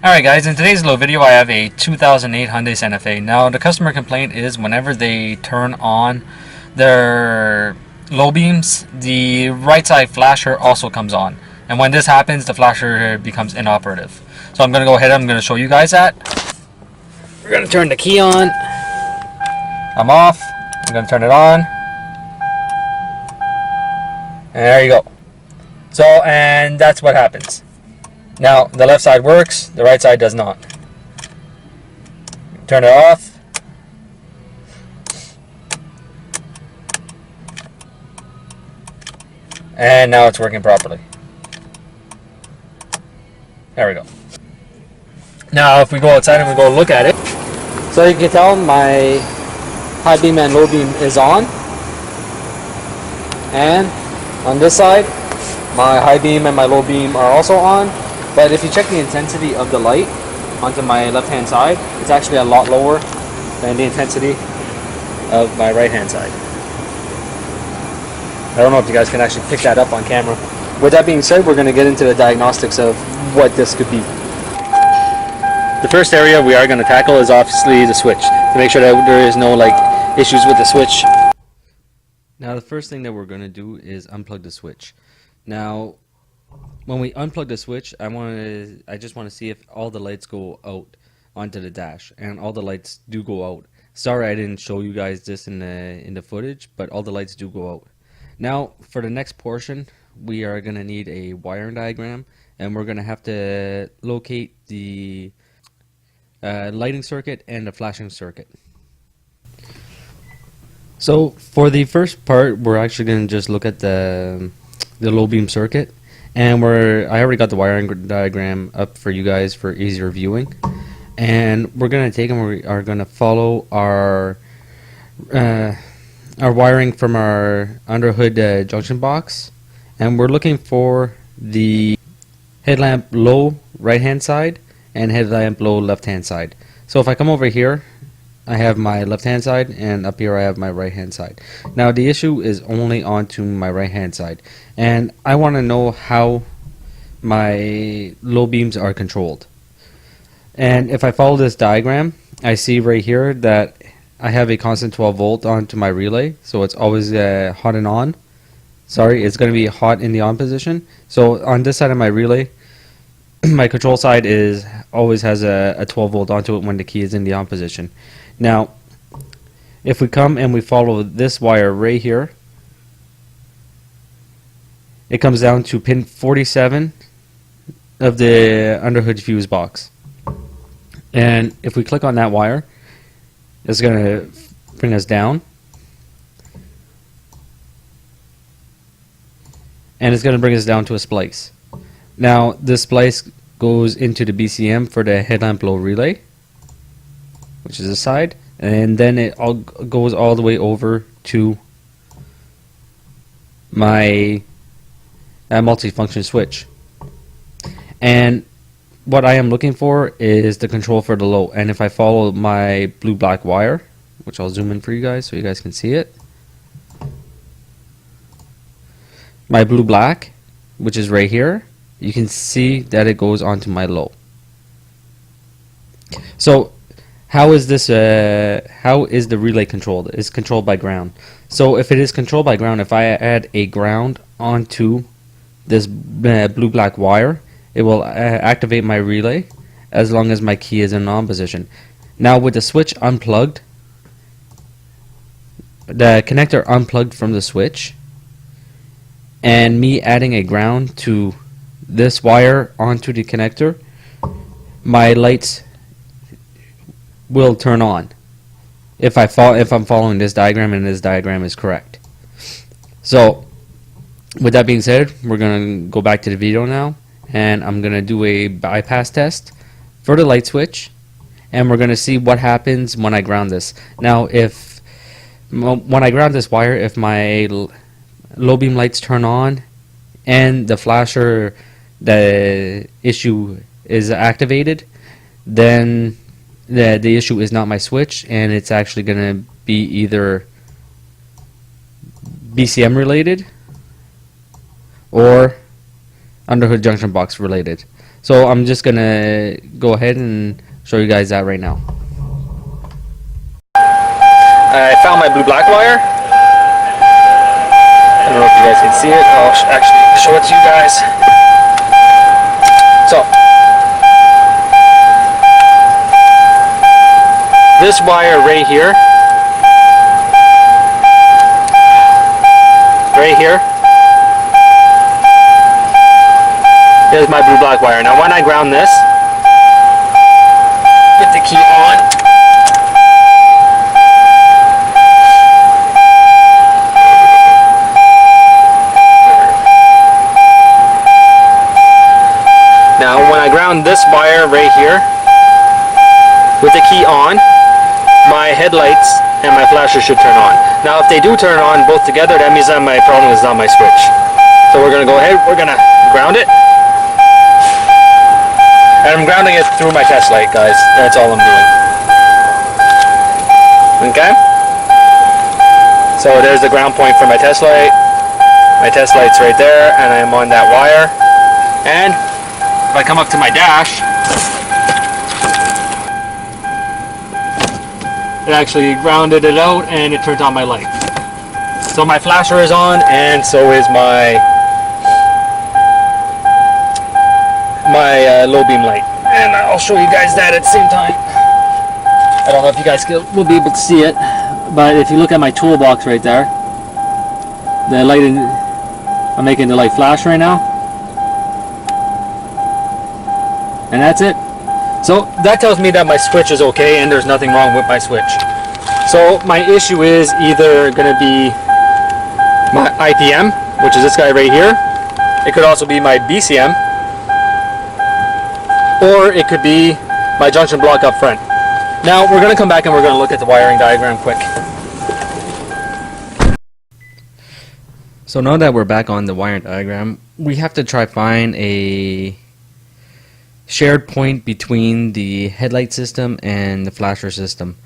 Alright guys, in today's little video I have a 2008 Hyundai Santa Fe. Now the customer complaint is whenever they turn on their low beams, the right side flasher also comes on. And when this happens, the flasher becomes inoperative. So I'm going to go ahead and I'm going to show you guys that. We're going to turn the key on. I'm off. I'm going to turn it on. And there you go. So, and that's what happens. Now, the left side works, the right side does not. Turn it off. And now it's working properly. There we go. Now, if we go outside and we go look at it, so you can tell my high beam and low beam is on. And on this side, my high beam and my low beam are also on. But if you check the intensity of the light onto my left hand side, it's actually a lot lower than the intensity of my right hand side. I don't know if you guys can actually pick that up on camera. With that being said, we're going to get into the diagnostics of what this could be. The first area we are going to tackle is obviously the switch, to make sure that there is no issues with the switch. Now the first thing that we're going to do is unplug the switch. Now when we unplug the switch, I just want to see if all the lights go out onto the dash, and all the lights do go out. Sorry I didn't show you guys this in the footage, but all the lights do go out. Now for the next portion, we are going to need a wiring diagram, and we're going to have to locate the lighting circuit and the flashing circuit. So for the first part, we're actually going to just look at the low beam circuit. And I already got the wiring diagram up for you guys for easier viewing. And we're going to take and we are going to follow our wiring from our underhood junction box. And we're looking for the headlamp low right hand side and headlamp low left hand side. So if I come over here, I have my left hand side, and up here I have my right hand side. Now the issue is only onto my right hand side, and I want to know how my low beams are controlled. And if I follow this diagram, I see right here that I have a constant 12 volt onto my relay, so it's always hot and on. Sorry, it's going to be hot in the on position. So on this side of my relay, my control side always has a 12 volt onto it when the key is in the on position. Now, if we come and we follow this wire right here, it comes down to pin 47 of the underhood fuse box. And if we click on that wire, it's going to bring us down. And it's going to bring us down to a splice. Now, this splice goes into the BCM for the headlamp low relay, which is the side, and then it all goes all the way over to my multifunction switch. And what I am looking for is the control for the low. And if I follow my blue-black wire, which I'll zoom in for you guys so you guys can see it, my blue-black, which is right here, you can see that it goes onto my low. So how is the relay controlled? It's controlled by ground. So if it is controlled by ground, if I add a ground onto this blue-black wire, it will activate my relay as long as my key is in on position. Now with the switch unplugged, the connector unplugged from the switch, and me adding a ground to this wire onto the connector, my lights will turn on if I'm following this diagram and this diagram is correct. So with that being said, we're going to go back to the video now, and I'm going to do a bypass test for the light switch, and we're going to see what happens when I ground this. Now when I ground this wire, if my low beam lights turn on and the flasher, the issue is activated, then the issue is not my switch, and it's actually going to be either BCM related, or underhood junction box related. So I'm just gonna go ahead and show you guys that right now. I found my blue-black wire. I don't know if you guys can see it. I'll actually show it to you guys. So this wire right here, is my blue-black wire. Now when I ground this, get the key on. Now when I ground this wire right here, with the key on, my headlights and my flasher should turn on. Now if they do turn on both together, that means that my problem is not my switch. So we're going to go ahead, we're going to ground it. And I'm grounding it through my test light, guys. That's all I'm doing. Okay? So there's the ground point for my test light. My test light's right there, and I'm on that wire. And if I come up to my dash, it actually grounded it out and it turned on my light. So my flasher is on, and so is my low beam light. And I'll show you guys that at the same time. I don't know if you guys will be able to see it, but if you look at my toolbox right there, the light, I'm making the light flash right now. And that's it. So that tells me that my switch is okay and there's nothing wrong with my switch. So my issue is either going to be my IPM, which is this guy right here. It could also be my BCM, or it could be my junction block up front. Now we're going to come back and we're going to look at the wiring diagram quick. So now that we're back on the wiring diagram, we have to try find a shared point between the headlight system and the flasher system.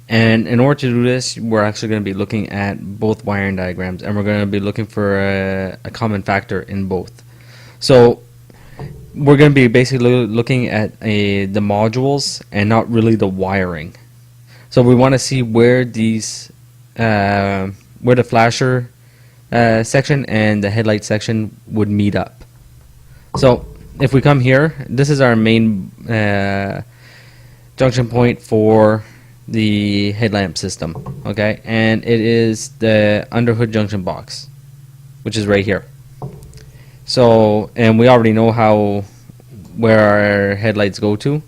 And in order to do this, we're actually going to be looking at both wiring diagrams, and we're going to be looking for a common factor in both. So we're going to be basically looking at the modules and not really the wiring. So we want to see where these where the flasher section and the headlight section would meet up. So if we come here, this is our main junction point for the headlamp system, okay, and it is the underhood junction box, which is right here. So, and we already know where our headlights go to.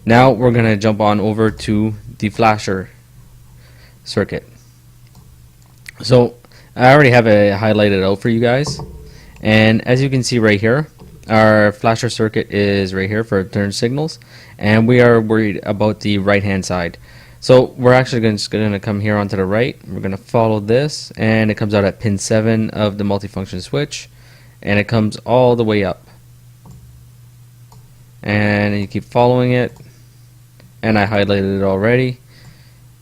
Now we're gonna jump on over to the flasher circuit. So I already have it highlighted out for you guys, and as you can see right here, our flasher circuit is right here for turn signals, and we are worried about the right hand side. So we're actually just going to come here onto the right. We're going to follow this, and it comes out at pin 7 of the multifunction switch, and it comes all the way up. And you keep following it, and I highlighted it already,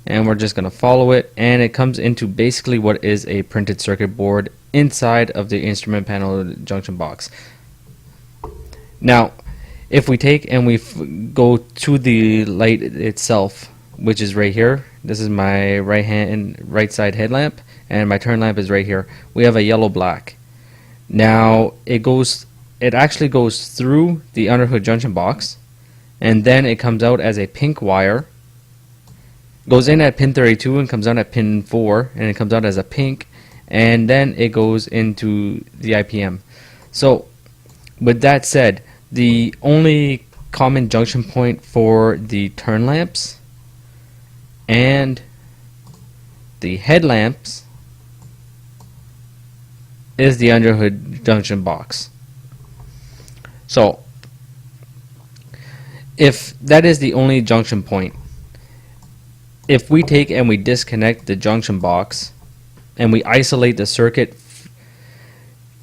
and we're just going to follow it, and it comes into basically what is a printed circuit board inside of the instrument panel junction box. Now, if we take and we go to the light itself, which is right here, this is my right side headlamp, and my turn lamp is right here. We have a yellow black. Now it actually goes through the underhood junction box, and then it comes out as a pink wire, goes in at pin 32 and comes out at pin 4, and it comes out as a pink, and then it goes into the IPM. So with that said, the only common junction point for the turn lamps and the headlamps is the underhood junction box. So if that is the only junction point, if we take and we disconnect the junction box and we isolate the circuit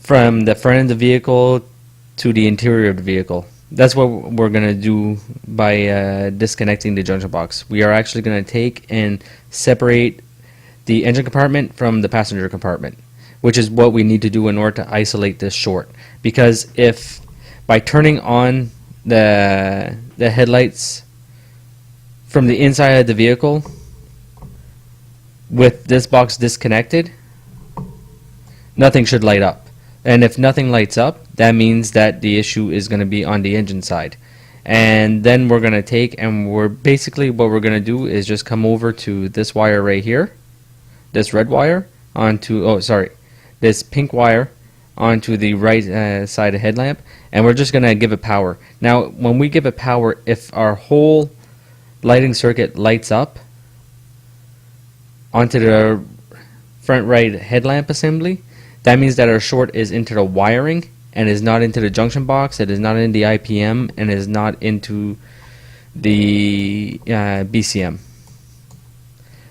from the front of the vehicle to the interior of the vehicle, that's what we're going to do by disconnecting the junction box. We are actually going to take and separate the engine compartment from the passenger compartment. which is what we need to do in order to isolate this short. Because if by turning on the headlights from the inside of the vehicle with this box disconnected, nothing should light up. And if nothing lights up, that means that the issue is going to be on the engine side. And then we're going to take, and we're basically, what we're going to do is just come over to this wire right here, this red wire, onto, oh sorry, this pink wire onto the right side of headlamp, and we're just going to give it power. Now when we give it power, if our whole lighting circuit lights up onto the front right headlamp assembly, that means that our short is into the wiring and is not into the junction box, it is not in the IPM, and is not into the BCM.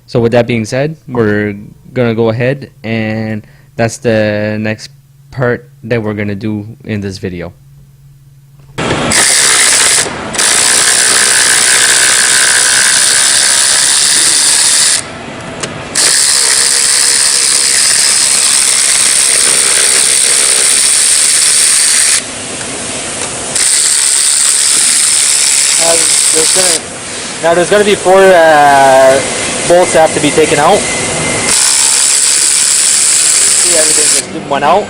So with that being said, we're gonna go ahead, and that's the next part that we're gonna do in this video. There's going to be 4 bolts that have to be taken out. See, everything just went out.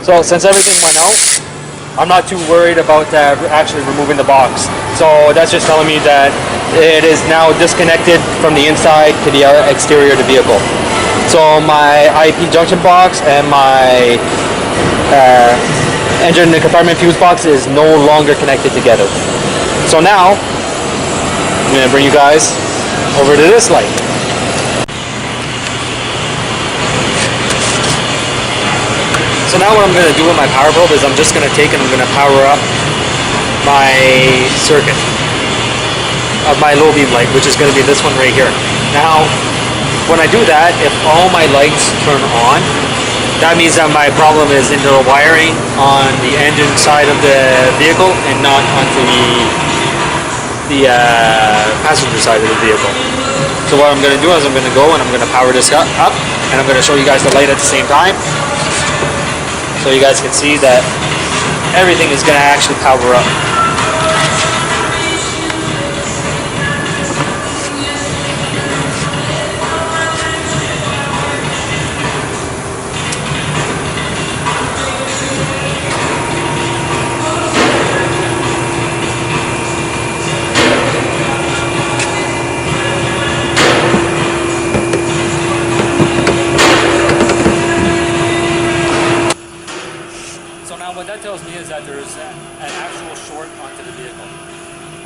So since everything went out, I'm not too worried about actually removing the box. So that's just telling me that it is now disconnected from the inside to the exterior of the vehicle. So my IP junction box and my engine and compartment fuse box is no longer connected together. So now I'm going to bring you guys over to this light. So now what I'm going to do with my power probe is I'm just going to take and I'm going to power up my circuit of my low beam light, which is going to be this one right here. Now when I do that, if all my lights turn on, that means that my problem is in the wiring on the engine side of the vehicle and not onto the passenger side of the vehicle. So what I'm going to do is I'm going to go and I'm going to power this up, and I'm going to show you guys the light at the same time, so you guys can see that everything is going to actually power up. What that tells me is that there's an actual short onto the vehicle.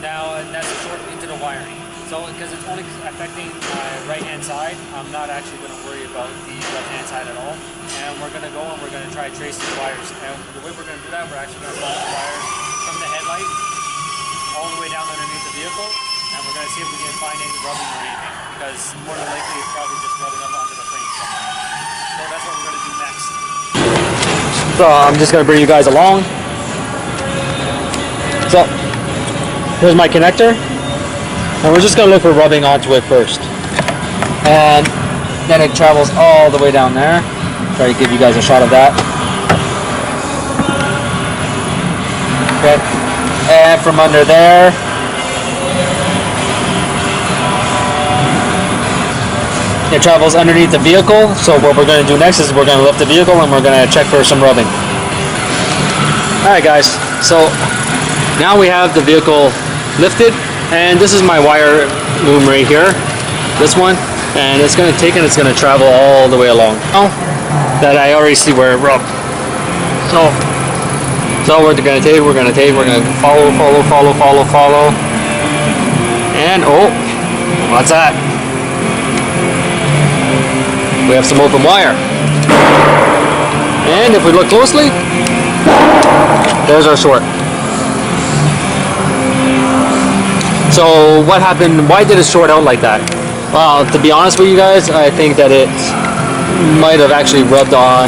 Now, and that's a short into the wiring. So, because it's only affecting my right-hand side, I'm not actually going to worry about the left-hand side at all. And we're going to go and we're going to try to trace these wires. And the way we're going to do that, we're actually going to follow the wires from the headlight all the way down underneath the vehicle. And we're going to see if we can find any rubbing or anything. Because more than likely, it's probably just rubbing up onto the frame somewhere. So that's what we're going to do next. So I'm just going to bring you guys along. So here's my connector, and we're just going to look for rubbing onto it first, and then it travels all the way down there. Try to give you guys a shot of that. Okay, and from under there it travels underneath the vehicle. So what we're going to do next is we're going to lift the vehicle and we're going to check for some rubbing. Alright guys, so now we have the vehicle lifted, and this is my wire loom right here, this one, and it's going to take and it's going to travel all the way along. Now that I already see where it rubbed. So what we're going to take, we're going to follow, and oh, what's that? We have some open wire, and if we look closely, there's our short. So what happened? Why did it short out like that? Well, to be honest with you guys, I think that it might have actually rubbed on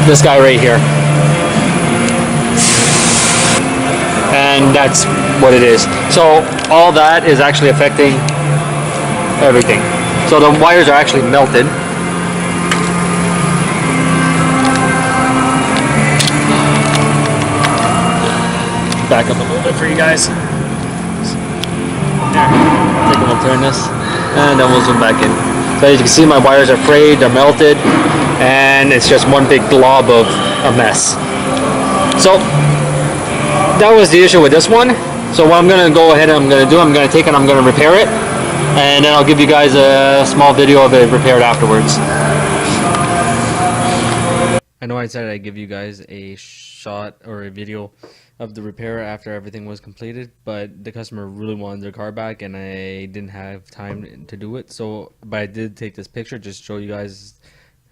this guy right here, and that's what it is. So all that is actually affecting everything. So the wires are actually melted. Back up a little bit for you guys. There. I think we'll turn this, and then we'll zoom back in. So as you can see, my wires are frayed, they're melted, and it's just one big glob of a mess. So that was the issue with this one. So what I'm gonna go ahead and I'm gonna take it, I'm gonna repair it, and then I'll give you guys a small video of it repaired afterwards. I know I said I'd give you guys a shot or a video of the repair after everything was completed, but the customer really wanted their car back and I didn't have time to do it. So, but I did take this picture just to show you guys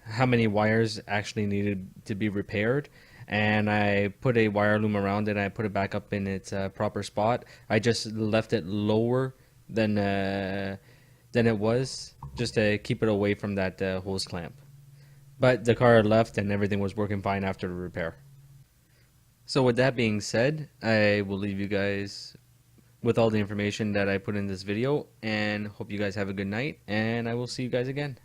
how many wires actually needed to be repaired. And I put a wire loom around it and I put it back up in its proper spot. I just left it lower than it was, just to keep it away from that hose clamp. But the car left and everything was working fine after the repair. So with that being said, I will leave you guys with all the information that I put in this video, and hope you guys have a good night, and I will see you guys again.